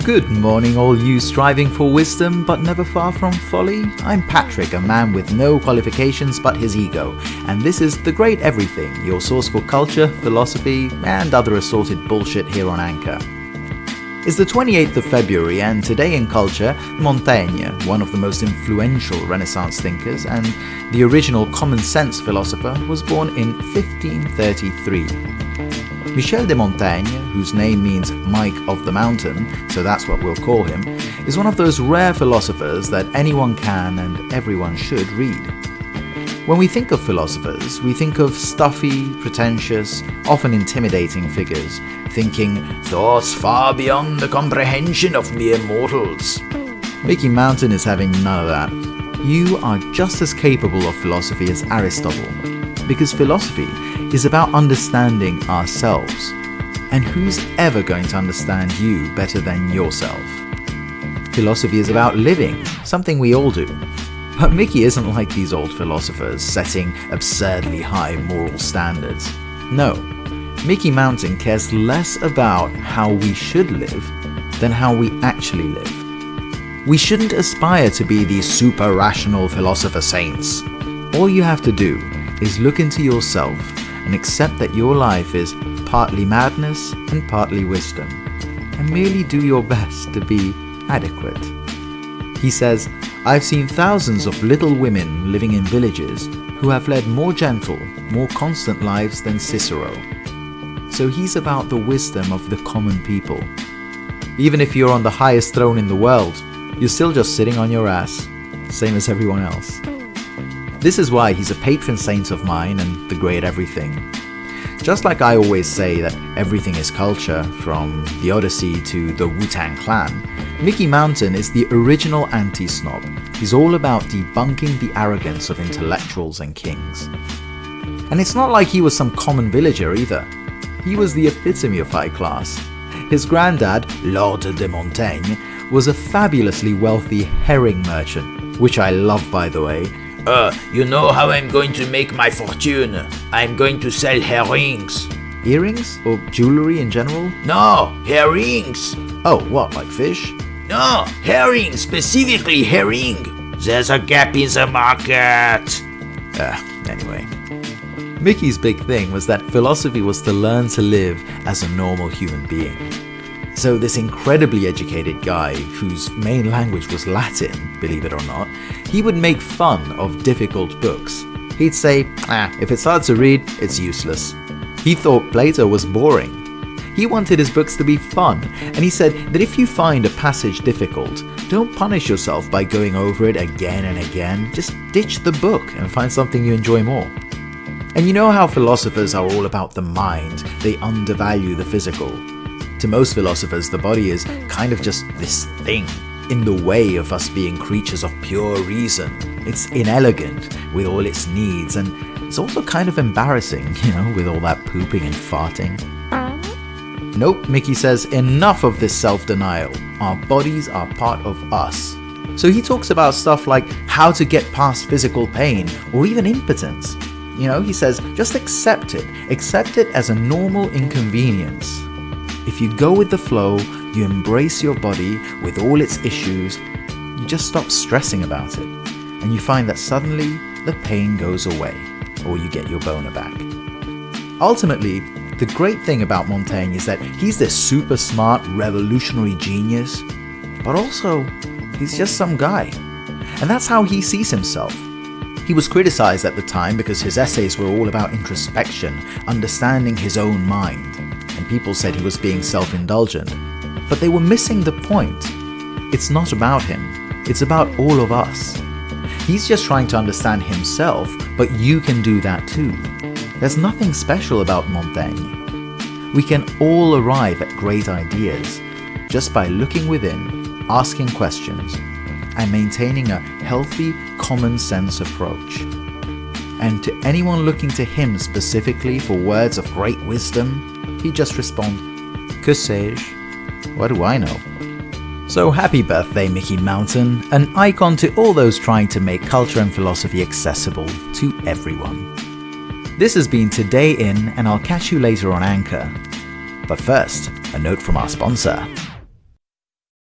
Good morning, all you striving for wisdom but never far from folly. I'm Patrick, a man with no qualifications but his ego, and this is The Great Everything, your source for culture, philosophy, and other assorted bullshit here on Anchor. It's the 28th of February, and today in culture, Montaigne, one of the most influential Renaissance thinkers and the original common sense philosopher, was born in 1533. Michel de Montaigne, whose name means Mike of the Mountain, so that's what we'll call him, is one of those rare philosophers that anyone can and everyone should read. When we think of philosophers, we think of stuffy, pretentious, often intimidating figures, thinking thoughts far beyond the comprehension of mere mortals. Mickey Mountain is having none of that. You are just as capable of philosophy as Aristotle, because philosophy is about understanding ourselves, and who's ever going to understand you better than yourself? Philosophy is about living, something we all do. But Mickey isn't like these old philosophers, setting absurdly high moral standards. No, Mickey Mountain cares less about how we should live than how we actually live. We shouldn't aspire to be these super rational philosopher saints. All you have to do is look into yourself and accept that your life is partly madness and partly wisdom, and merely do your best to be adequate. He says, I've seen thousands of little women living in villages who have led more gentle, more constant lives than Cicero. So he's about the wisdom of the common people. Even if you're on the highest throne in the world, you're still just sitting on your ass, same as everyone else. This is why he's a patron saint of mine and the great everything. Just like I always say that everything is culture, from the Odyssey to the Wu-Tang Clan, Mickey Mountain is the original anti-snob. He's all about debunking the arrogance of intellectuals and kings. And it's not like he was some common villager either. He was the epitome of high class. His granddad, Lord de Montaigne, was a fabulously wealthy herring merchant, which I love, by the way. You know how I'm going to make my fortune? I'm going to sell herrings. Earrings? Or jewelry in general? No, herrings. Oh, what, like fish? No, herring, specifically herring. There's a gap in the market. Anyway. Mickey's big thing was that philosophy was to learn to live as a normal human being. So this incredibly educated guy, whose main language was Latin, believe it or not, he would make fun of difficult books. He'd say, if it's hard to read, it's useless. He thought Plato was boring. He wanted his books to be fun, and he said that if you find a passage difficult, don't punish yourself by going over it again and again. Just ditch the book and find something you enjoy more. And you know how philosophers are all about the mind, they undervalue the physical. To most philosophers, the body is kind of just this thing, in the way of us being creatures of pure reason. It's inelegant with all its needs, and it's also kind of embarrassing, with all that pooping and farting. Nope, Mickey says, enough of this self-denial. Our bodies are part of us. So he talks about stuff like how to get past physical pain, or even impotence. He says, just accept it. Accept it as a normal inconvenience. If you go with the flow, you embrace your body with all its issues, you just stop stressing about it, and you find that suddenly the pain goes away, or you get your boner back. Ultimately, the great thing about Montaigne is that he's this super smart, revolutionary genius, but also, he's just some guy. And that's how he sees himself. He was criticized at the time because his essays were all about introspection, understanding his own mind. And people said he was being self-indulgent. But they were missing the point. It's not about him. It's about all of us. He's just trying to understand himself, but you can do that too. There's nothing special about Montaigne. We can all arrive at great ideas just by looking within, asking questions, and maintaining a healthy, common sense approach. And to anyone looking to him specifically for words of great wisdom, he'd just respond, "Que sais-je? What do I know?" So happy birthday, Mickey Mountain, an icon to all those trying to make culture and philosophy accessible to everyone. This has been Today In, and I'll catch you later on Anchor. But first, a note from our sponsor.